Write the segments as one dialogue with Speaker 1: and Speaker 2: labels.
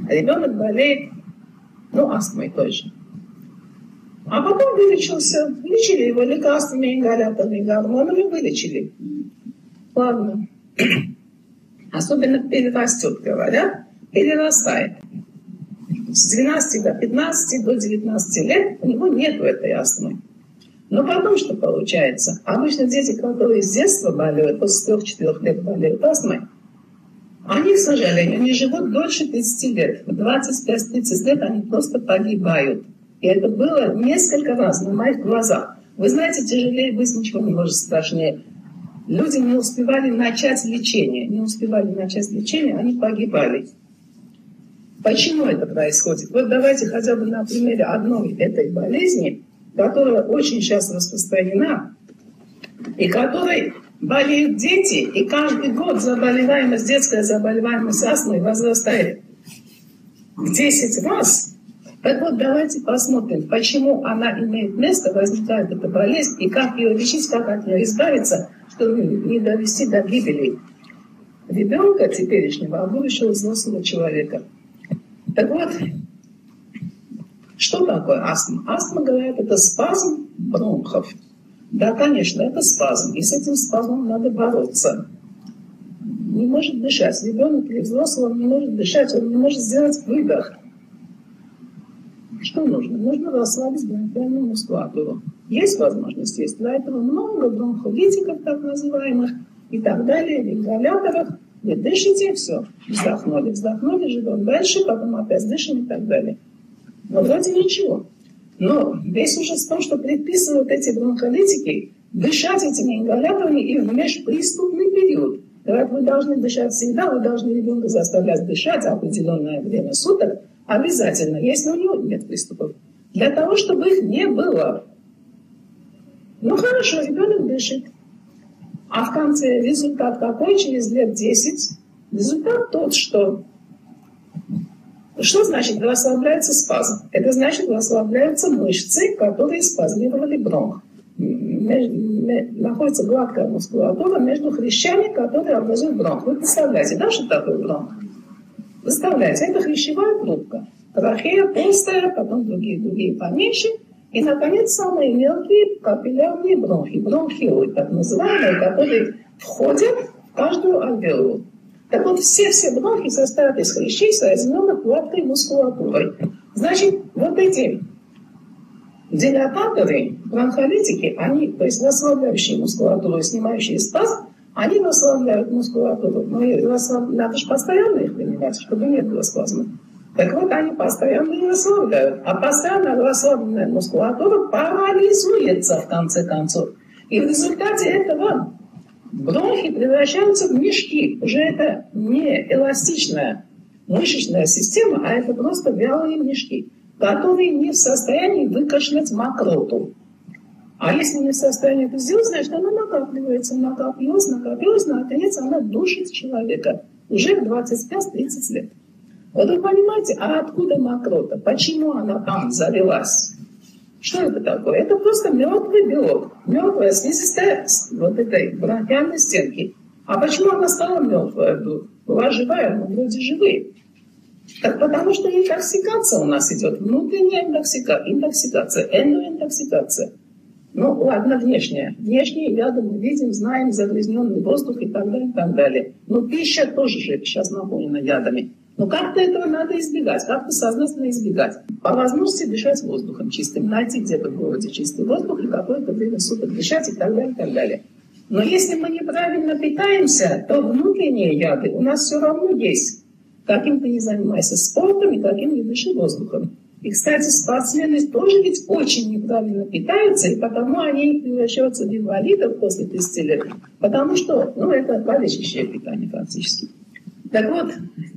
Speaker 1: Ребенок болеет, астмой тоже. А потом вылечился. Лечили его лекарствами, ингаляторами, гормонами, вылечили. Ладно. Особенно перерастет, говорят, перерастает. С 12 до 15, до 19 лет у него нет этой астмы. Но потом что получается? Обычно дети, которые с детства болеют, после 3-4 лет болеют астмой, они, к сожалению, не живут дольше 30 лет. В 25-30 лет они просто погибают. И это было несколько раз на моих глазах. Вы знаете, тяжелее быть ничего не может страшнее. Люди не успевали начать лечение. Они погибали. Почему это происходит? Вот давайте хотя бы на примере одной этой болезни, которая очень сейчас распространена, и которой болеют дети, и каждый год детская заболеваемость астмой возрастает в 10 раз. Так вот, давайте посмотрим, почему она имеет место, возникает эта болезнь, и как ее лечить, как от нее избавиться, чтобы не довести до гибели ребенка теперешнего, а будущего взрослого человека. Так вот, что такое астма? Астма, говорят, это спазм бронхов. Да, конечно, это спазм, и с этим спазмом надо бороться. Не может дышать. Ребенок или взрослый, он не может дышать, он не может сделать выдох. Что нужно? Нужно расслабить бронхиальную мускулатуру. Есть возможность, есть для этого много бронхолитиков, так называемых, и так далее, в ингаляторах. Вы дышите, все, вздохнули, живем дальше, потом опять дышим и так далее. Но вроде ничего. Но весь ужас в том, что предписывают эти бронхолитики дышать этими ингаляторами и в межприступный период. Говорят, вы должны дышать всегда, вы должны ребенка заставлять дышать определенное время суток, обязательно, если у него нет приступов. Для того, чтобы их не было. Хорошо, ребенок дышит. А в конце результат какой? Через лет 10. Результат тот, что значит расслабляется спазм? Это значит расслабляются мышцы, которые спазмировали бронх. Находится гладкая мускулатура между хрящами, которые образуют бронх. Вы представляете, да, что такое бронх? Представляете, это хрящевая трубка. Трахея толстая, потом другие поменьше. И, наконец, самые мелкие капиллярные бронхи, бронхиолы, так называемые, которые входят в каждую альвеолу. Так вот, все бронхи состоят из хрящей, соединенных гладкой мускулатурой. Значит, вот эти дилататоры, бронхолитики, они, то есть расслабляющие мускулатуру и снимающие спазм, они расслабляют мускулатуру. Но надо же постоянно их принимать, чтобы не было спазма. Так вот, они постоянно ее расслабляют. А постоянно расслабленная мускулатура парализуется в конце концов. И в результате этого бронхи превращаются в мешки. Уже это не эластичная мышечная система, а это просто вялые мешки, которые не в состоянии выкашлять мокроту. А если не в состоянии это сделать, значит, она накапливается, накопилась, наконец она душит человека уже в 25-30 лет. Вот вы понимаете, а откуда мокрота? Почему она там завелась? Что это такое? Это просто мертвый белок, мертвая слизистая вот этой бронхиальной стенки. А почему она стала мертвая? Была живая, но вроде живые. Так потому что интоксикация у нас идет, внутренняя интоксикация, эндоинтоксикация. Ладно, внешняя. Внешние яды мы видим, знаем, загрязненный воздух и так далее, и так далее. Но пища тоже же сейчас наполнена ядами. Но как-то этого надо избегать, как-то сознательно избегать. По возможности дышать воздухом чистым, найти где-то в городе чистый воздух и какое-то время суток дышать и так далее, и так далее. Но если мы неправильно питаемся, то внутренние яды у нас все равно есть. Каким ты не занимайся спортом и каким не дыши воздухом. И, кстати, спортсмены тоже ведь очень неправильно питаются, и потому они превращаются в инвалидов после 30 лет. Потому что, это калечащее питание практически. Так вот,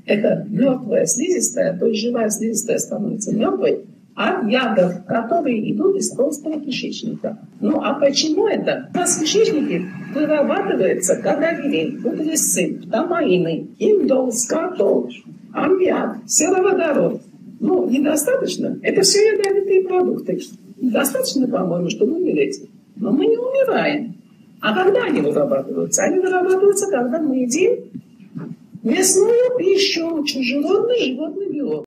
Speaker 1: это мертвая слизистая, то есть живая слизистая становится мертвой от ядов, которые идут из толстого кишечника. А почему это? У нас в кишечнике вырабатывается кадавирин, утрицин, фтамаины, индол, скатол, аммиак, сероводород. Недостаточно. Это все ядовитые продукты. Достаточно, по-моему, чтобы умереть. Но мы не умираем. А когда они вырабатываются? Они вырабатываются, когда мы едим Мясную пищу, животный белок.